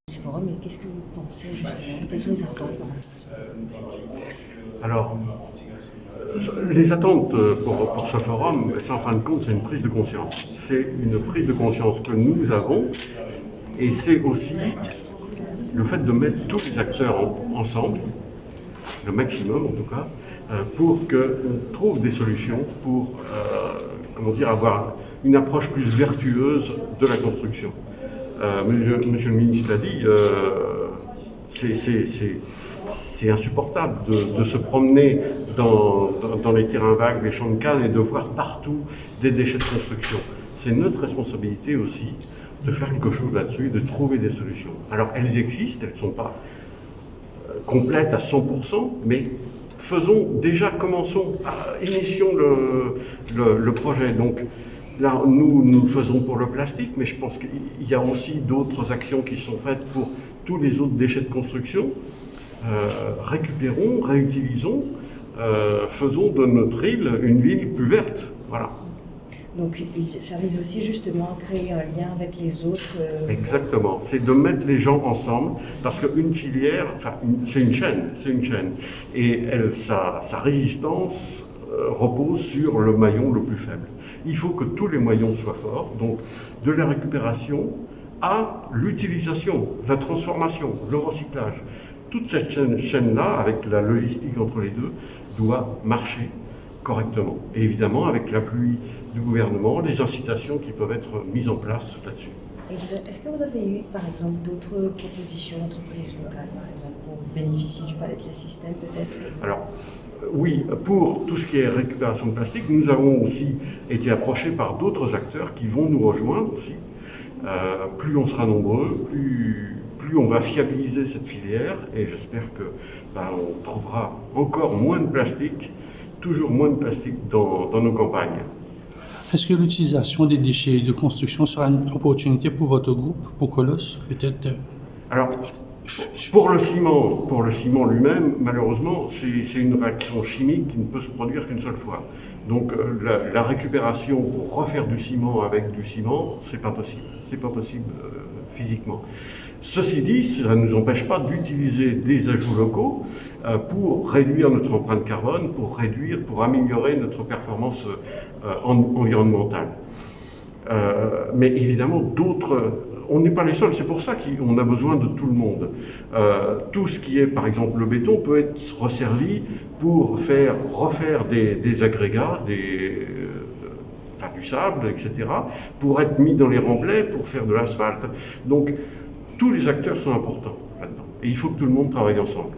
Ce forum, et qu'est-ce que vous pensez justement? Quelles sont les attentes par rapport à ça? Alors, les attentes pour ce forum, en fin de compte, c'est une prise de conscience. C'est une prise de conscience que nous avons, et c'est aussi le fait de mettre tous les acteurs ensemble, le maximum en tout cas, pour qu'on trouve des solutions pour avoir une approche plus vertueuse de la construction. Monsieur le ministre l'a dit, c'est insupportable de se promener dans les terrains vagues, les champs de Cannes, et de voir partout des déchets de construction. C'est notre responsabilité aussi de faire quelque chose là-dessus, de trouver des solutions. Alors elles existent, elles ne sont pas complètes à 100%, mais commençons, initions le projet. Donc là, nous le faisons pour le plastique, mais je pense qu'il y a aussi d'autres actions qui sont faites pour tous les autres déchets de construction. Récupérons, réutilisons, faisons de notre île une ville plus verte. Voilà. Donc ça vise aussi justement à créer un lien avec les autres. Exactement, c'est de mettre les gens ensemble, parce qu'une filière, c'est une chaîne, et sa résistance repose sur le maillon le plus faible. Il faut que tous les maillons soient forts, donc de la récupération à l'utilisation, la transformation, le recyclage. Toute cette chaîne-là, avec la logistique entre les deux, doit marcher correctement. Et évidemment, avec l'appui du gouvernement, les incitations qui peuvent être mises en place là-dessus. Est-ce que vous avez eu, par exemple, d'autres propositions d'entreprises locales, par exemple, pour bénéficier du palette de système, peut-être? Alors, oui, pour tout ce qui est récupération de plastique, nous avons aussi été approchés par d'autres acteurs qui vont nous rejoindre aussi. Plus on sera nombreux, plus on va fiabiliser cette filière, et j'espère que on trouvera encore moins de plastique, toujours moins de plastique dans nos campagnes. Est-ce que l'utilisation des déchets de construction sera une opportunité pour votre groupe, pour Colosse, peut-être? Alors, pour le ciment lui-même, malheureusement, c'est une réaction chimique qui ne peut se produire qu'une seule fois. Donc la récupération pour refaire du ciment avec du ciment, c'est pas possible. C'est pas possible physiquement. Ceci dit, ça ne nous empêche pas d'utiliser des ajouts locaux pour réduire notre empreinte carbone, pour améliorer notre performance environnementale. Mais évidemment, on n'est pas les seuls, c'est pour ça qu'on a besoin de tout le monde. Tout ce qui est, par exemple, le béton peut être resservi pour refaire des agrégats, du sable, etc., pour être mis dans les remblais, pour faire de l'asphalte. Donc, tous les acteurs sont importants là-dedans. Et il faut que tout le monde travaille ensemble.